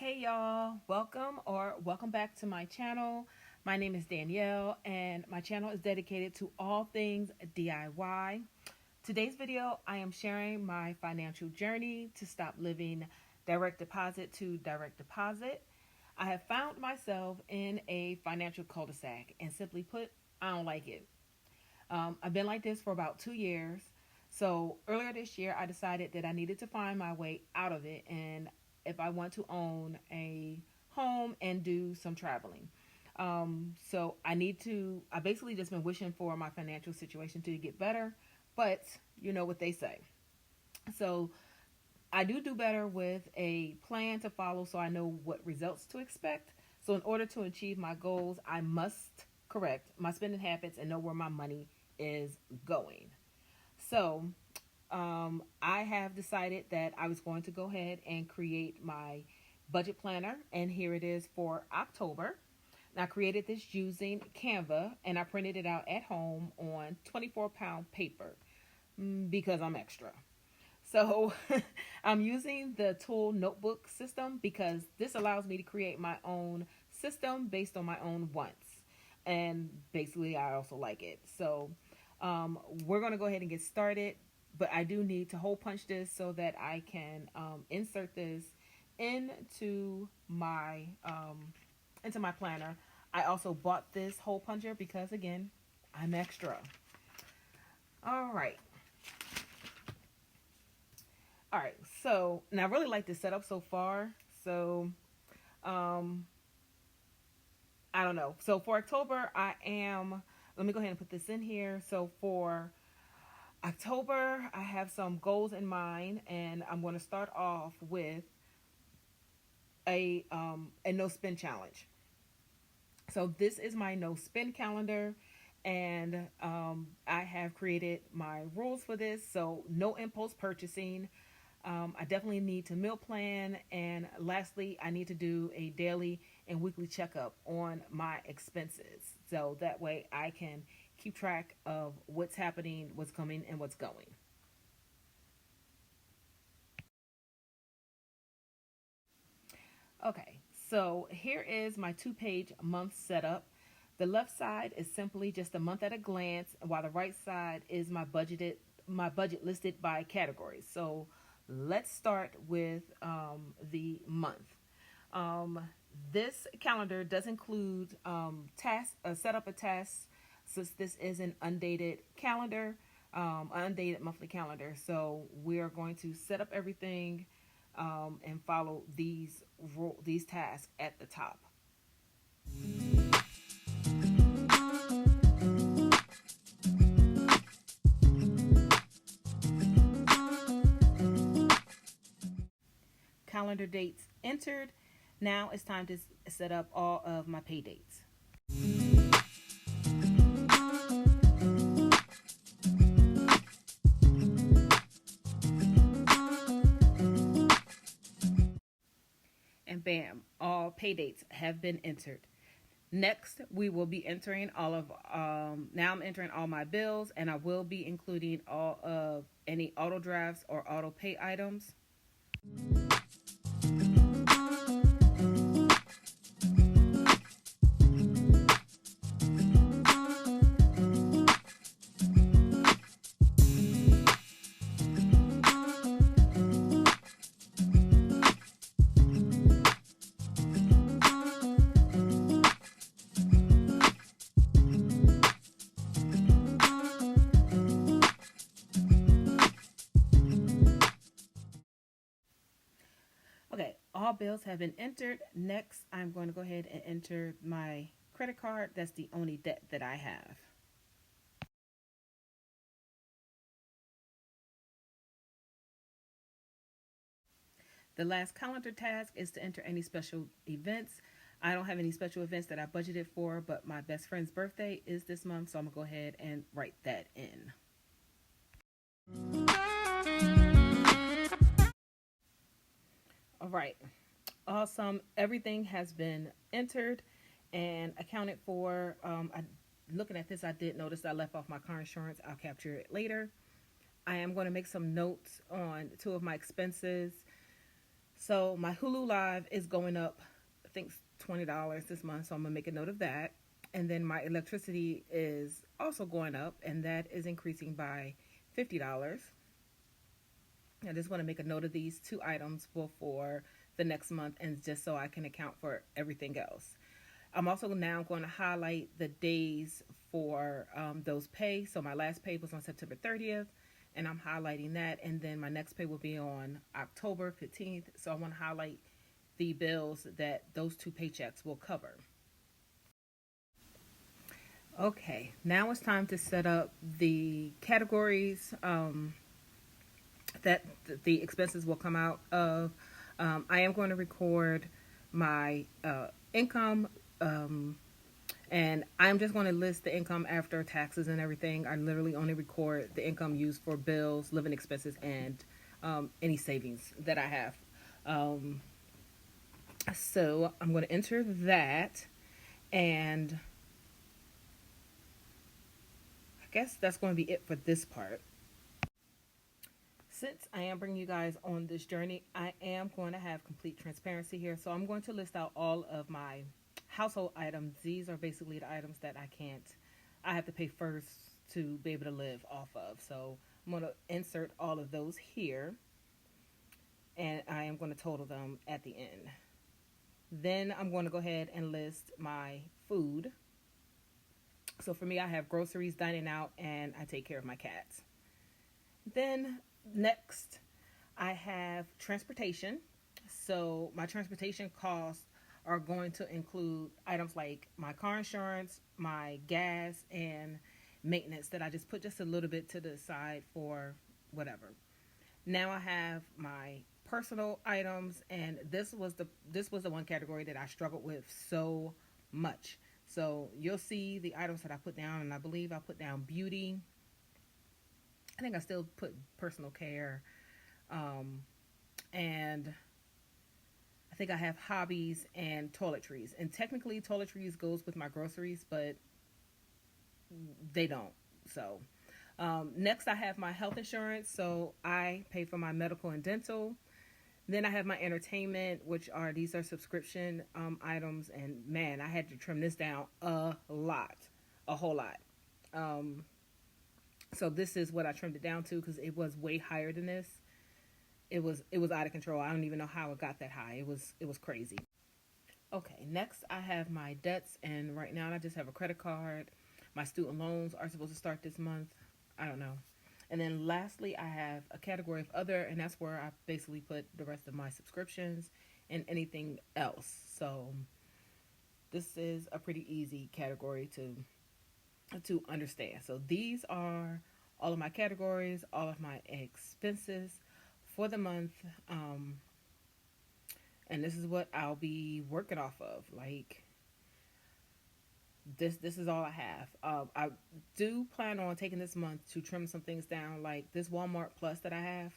Hey y'all, welcome back to my channel. My name is Danielle and my channel is dedicated to all things DIY. Today's video, I am sharing my financial journey to stop living direct deposit to direct deposit. I have found myself in a financial cul-de-sac, and simply put, I don't like it. I've been like this for about 2 years. So earlier this year, I decided that I needed to find my way out of it, and if I want to own a home and do some traveling. So I basically just been wishing for my financial situation to get better, but you know what they say. So I do better with a plan to follow so I know what results to expect. So in order to achieve my goals, I must correct my spending habits and know where my money is going. So I have decided that I was going to go ahead and create my budget planner, and here it is for October. And I created this using Canva, and I printed it out at home on 24-pound paper because I'm extra. So I'm using the tool notebook system because this allows me to create my own system based on my own wants. And basically, I also like it. So we're going to go ahead and get started. But I do need to hole punch this so that I can insert this into my planner. I also bought this hole puncher because again, I'm extra. All right. All right, so and I really like this setup so far. So, um, I don't know. So for October, I am. Let me go ahead and put this in here. So for October, I have some goals in mind, and I'm going to start off with a no spend challenge. So this is my no spend calendar, and I have created my rules for this. So no impulse purchasing. I definitely need to meal plan. And lastly, I need to do a daily and weekly checkup on my expenses. So that way I can keep track of what's happening, what's coming, and what's going. Okay, so here is my 2-page month setup. The left side is simply just a month at a glance, while the right side is my budget listed by categories. So let's start with the month. Um, this calendar does include tasks, set up a task, since this is an undated calendar, undated monthly calendar. So we are going to set up everything and follow these tasks at the top. Calendar dates entered. Now it's time to set up all of my pay dates. And bam, all pay dates have been entered. Next, we will be entering now I'm entering all my bills, and I will be including all of any auto drafts or auto pay items. Okay, all bills have been entered. Next, I'm going to go ahead and enter my credit card. That's the only debt that I have. The last calendar task is to enter any special events. I don't have any special events that I budgeted for, but my best friend's birthday is this month, so I'm going to go ahead and write that in. All right. Awesome. Everything has been entered and accounted for. Looking at this, I did notice I left off my car insurance. I'll capture it later. I am going to make some notes on two of my expenses. So my Hulu Live is going up, I think $20 this month, so I'm gonna make a note of that. And then my electricity is also going up, and that is increasing by $50. I just want to make a note of these two items for the next month, and just so I can account for everything else. I'm also now going to highlight the days for those pay. So my last pay was on September 30th, and I'm highlighting that. And then my next pay will be on October 15th. So I want to highlight the bills that those two paychecks will cover. Okay, now it's time to set up the categories that the expenses will come out of. I am going to record my income, and I'm just going to list the income after taxes and everything. I literally only record the income used for bills, living expenses, and any savings that I have. So I'm going to enter that, and I guess that's going to be it for this part. Since I am bringing you guys on this journey, I am going to have complete transparency here. So I'm going to list out all of my household items. These are basically the items that I have to pay first to be able to live off of. So I'm going to insert all of those here, and I am going to total them at the end. Then I'm going to go ahead and list my food. So for me, I have groceries, dining out, and I take care of my cats. Then next, I have transportation. So my transportation costs are going to include items like my car insurance, my gas, and maintenance that I just put just a little bit to the side for whatever. Now I have my personal items, and this was the one category that I struggled with so much. So you'll see the items that I put down, and I believe I put down beauty. I think I still put personal care, and I think I have hobbies and toiletries. And technically, toiletries goes with my groceries, but they don't. So next, I have my health insurance. So I pay for my medical and dental. Then I have my entertainment, these are subscription items. And man, I had to trim this down a whole lot. So this is what I trimmed it down to, because it was way higher than this. It was out of control. I don't even know how it got that high. It was crazy. Okay, next I have my debts, and right now I just have a credit card. My student loans are supposed to start this month. I don't know. And then lastly, I have a category of other, and that's where I basically put the rest of my subscriptions and anything else. So this is a pretty easy category to understand. So these are all of my categories, all of my expenses for the month, and this is what I'll be working off of. Like this is all I have. I do plan on taking this month to trim some things down, like this Walmart Plus that I have.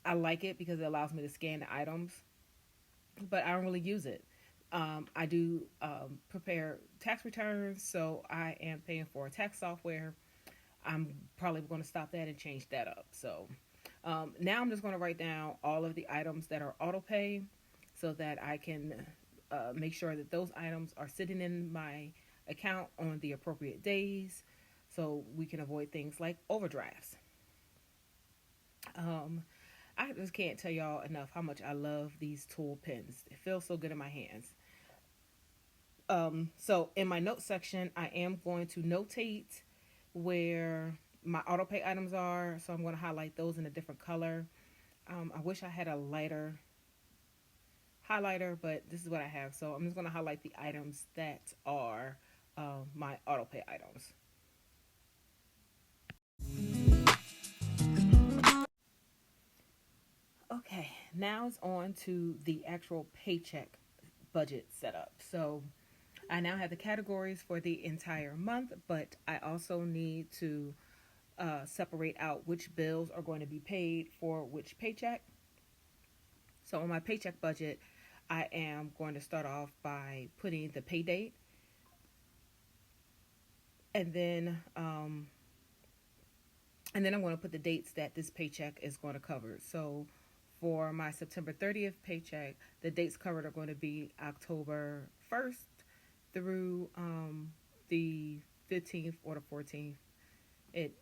I like it because it allows me to scan the items, but I don't really use it. I do prepare tax returns, so I am paying for tax software. I'm probably going to stop that and change that up. So now I'm just going to write down all of the items that are auto pay, so that I can make sure that those items are sitting in my account on the appropriate days, so we can avoid things like overdrafts. I just can't tell y'all enough how much I love these tool pens. It feels so good in my hands. So in my notes section, I am going to notate where my auto pay items are. So I'm going to highlight those in a different color. I wish I had a lighter highlighter, but this is what I have. So I'm just going to highlight the items that are my auto pay items. Okay, now it's on to the actual paycheck budget setup. So I now have the categories for the entire month, but I also need to separate out which bills are going to be paid for which paycheck. So on my paycheck budget, I am going to start off by putting the pay date, and then I'm going to put the dates that this paycheck is going to cover. So for my September 30th paycheck, the dates covered are going to be October 1st through the 15th or the 14th. It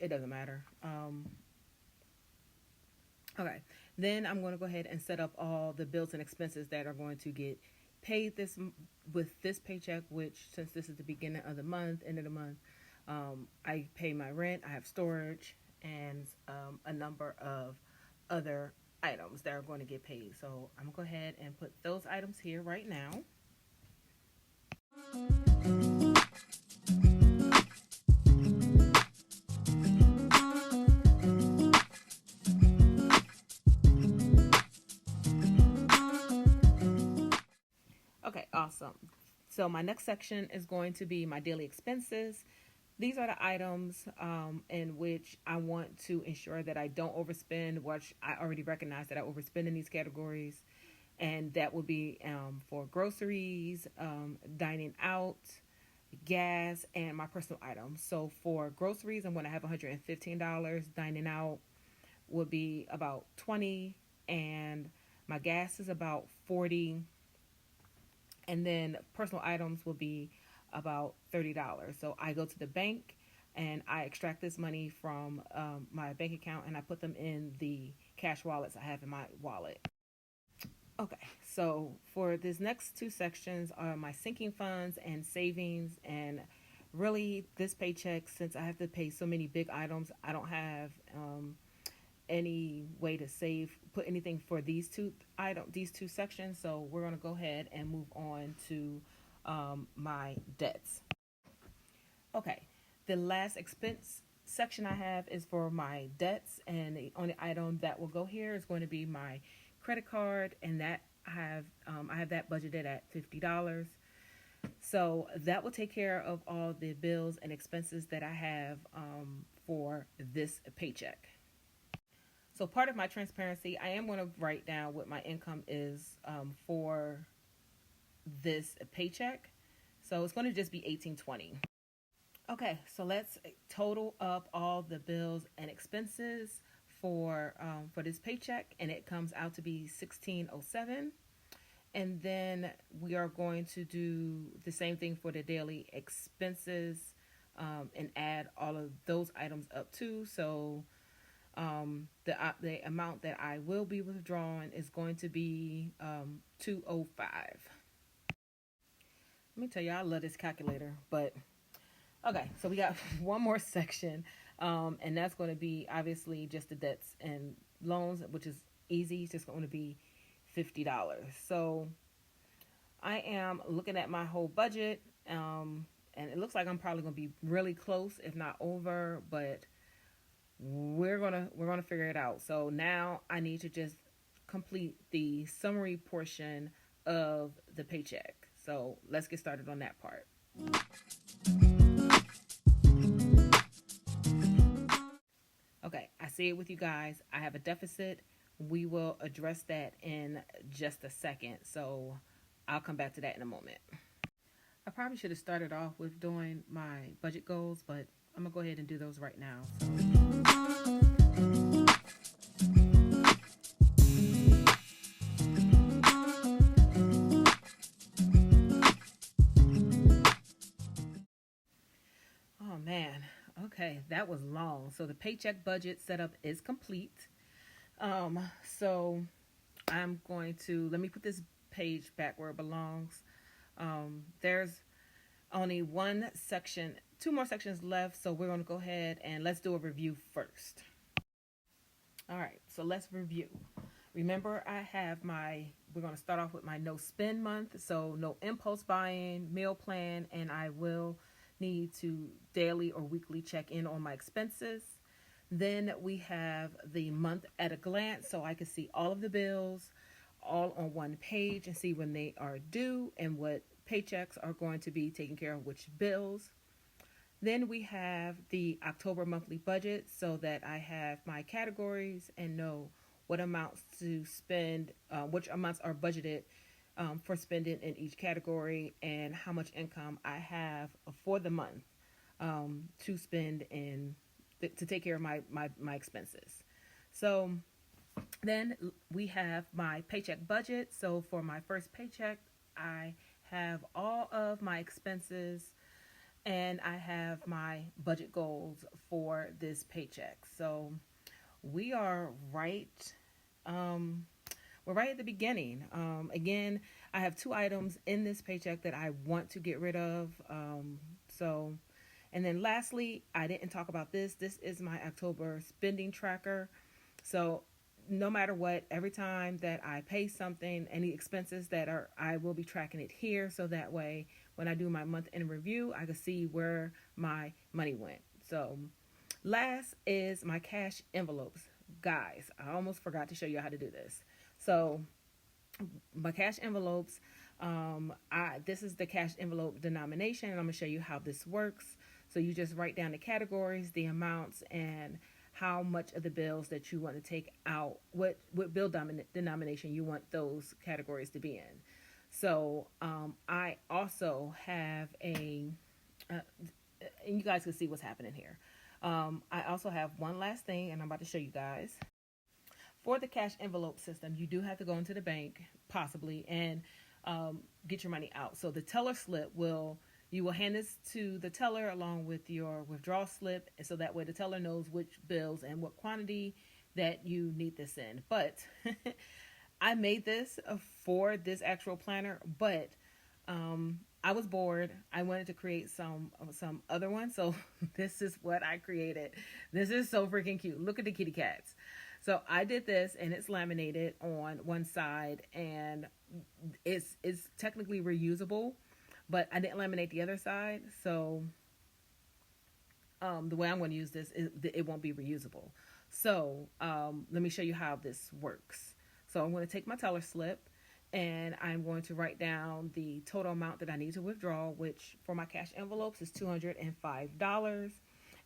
doesn't matter. Okay, then I'm going to go ahead and set up all the bills and expenses that are going to get paid with this paycheck, which, since this is the beginning of the month, end of the month, I pay my rent, I have storage, and a number of other items that are going to get paid. So I'm going to go ahead and put those items here right now. Okay, awesome. So my next section is going to be my daily expenses. These are the items in which I want to ensure that I don't overspend, which I already recognize that I overspend in these categories. And that would be for groceries, dining out, gas, and my personal items. So for groceries, I'm going to have $115. Dining out would be about $20, and my gas is about $40. And then personal items will be about $30. So I go to the bank and I extract this money from my bank account, and I put them in the cash wallets I have in my wallet. Okay, so for these next two sections are my sinking funds and savings. And really, this paycheck, since I have to pay so many big items, I don't have any way to put anything for these two sections. So we're going to go ahead and move on to my debts. Okay, the last expense section I have is for my debts, and the only item that will go here is going to be my credit card, and that I have that budgeted at $50. So that will take care of all the bills and expenses that I have for this paycheck. So part of my transparency, I am going to write down what my income is for this paycheck. So it's going to just be $18.20. Okay, so let's total up all the bills and expenses for this paycheck, and it comes out to be $16.07. And then we are going to do the same thing for the daily expenses and add all of those items up too. So the amount that I will be withdrawing is going to be $205. Let me tell you, I love this calculator, but okay, so we got one more section, and that's going to be obviously just the debts and loans, which is easy. It's just going to be $50. So I am looking at my whole budget, and it looks like I'm probably going to be really close, if not over, but we're gonna figure it out. So now I need to just complete the summary portion of the paycheck. So let's get started on that part. Okay, I see it with you guys. I have a deficit. We will address that in just a second. So I'll come back to that in a moment. I probably should have started off with doing my budget goals, but I'm gonna go ahead and do those right now. Oh man, okay, that was long. So the paycheck budget setup is complete. So I'm going to, let me put this page back where it belongs. There's only two more sections left, so we're going to go ahead and let's do a review first. All right, so let's review. Remember, we're going to start off with my no spend month, so no impulse buying, meal plan, and I will need to daily or weekly check in on my expenses. Then we have the month at a glance, so I can see all of the bills all on one page and see when they are due and what paychecks are going to be taking care of which bills. Then we have the October monthly budget, so that I have my categories and know what amounts to spend, which amounts are budgeted for spending in each category, and how much income I have for the month to spend to take care of my expenses. So Then we have my paycheck budget. So for my first paycheck, I have all of my expenses and I have my budget goals for this paycheck. So we are right um, we're right at the beginning. Again, I have two items in this paycheck that I want to get rid of. So, and then lastly, I didn't talk about this. This is my October spending tracker. So, no matter what, every time that I pay something, any expenses that are, I will be tracking it here. So that way, when I do my month end review, I can see where my money went. So, last is my cash envelopes. Guys, I almost forgot to show you how to do this. So, my cash envelopes, this is the cash envelope denomination, and I'm going to show you how this works. So, you just write down the categories, the amounts, and how much of the bills that you want to take out, what bill denomination you want those categories to be in. So, I also have and you guys can see what's happening here. I also have one last thing, and I'm about to show you guys. For the cash envelope system, you do have to go into the bank, possibly, and get your money out. So the teller slip you will hand this to the teller along with your withdrawal slip, and so that way the teller knows which bills and what quantity that you need this in. But I made this for this actual planner, but I was bored. I wanted to create some other ones, so this is what I created. This is so freaking cute. Look at the kitty cats. So I did this, and it's laminated on one side, and it's technically reusable, but I didn't laminate the other side. So the way I'm going to use this, it won't be reusable. So let me show you how this works. So I'm going to take my teller slip, and I'm going to write down the total amount that I need to withdraw, which for my cash envelopes is $205.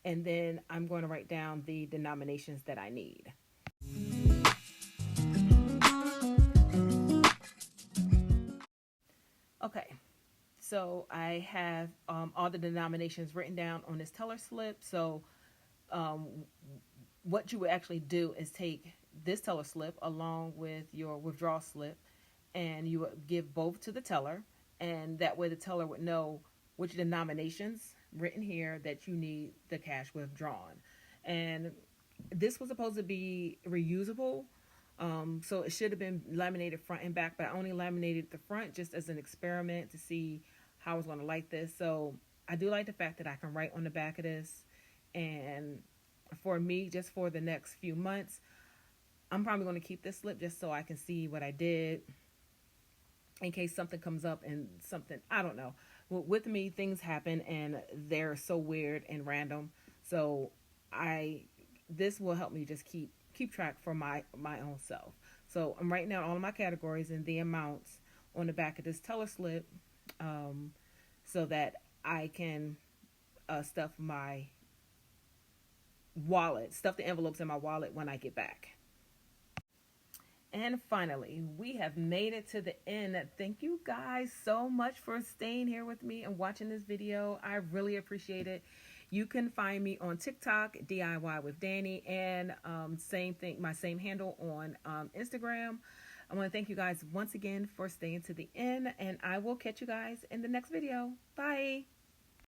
And then I'm going to write down the denominations that I need. Okay, so I have all the denominations written down on this teller slip. So um, what you would actually do is take this teller slip along with your withdrawal slip, and you would give both to the teller, and that way the teller would know which denominations written here that you need the cash withdrawn. And this was supposed to be reusable, so it should have been laminated front and back, but I only laminated the front just as an experiment to see how I was going to like this. So I do like the fact that I can write on the back of this, and for me, just for the next few months, I'm probably going to keep this slip just so I can see what I did in case something comes up and something, I don't know. With me, things happen and they're so weird and random. So this will help me just keep track for my own self. So I'm writing down all of my categories and the amounts on the back of this teller slip, so that I can stuff the envelopes in my wallet when I get back. And finally, we have made it to the end. Thank you guys so much for staying here with me and watching this video. I really appreciate it. You can find me on TikTok, DIY with Danny, and same thing, my same handle on Instagram. I want to thank you guys once again for staying to the end, and I will catch you guys in the next video. Bye.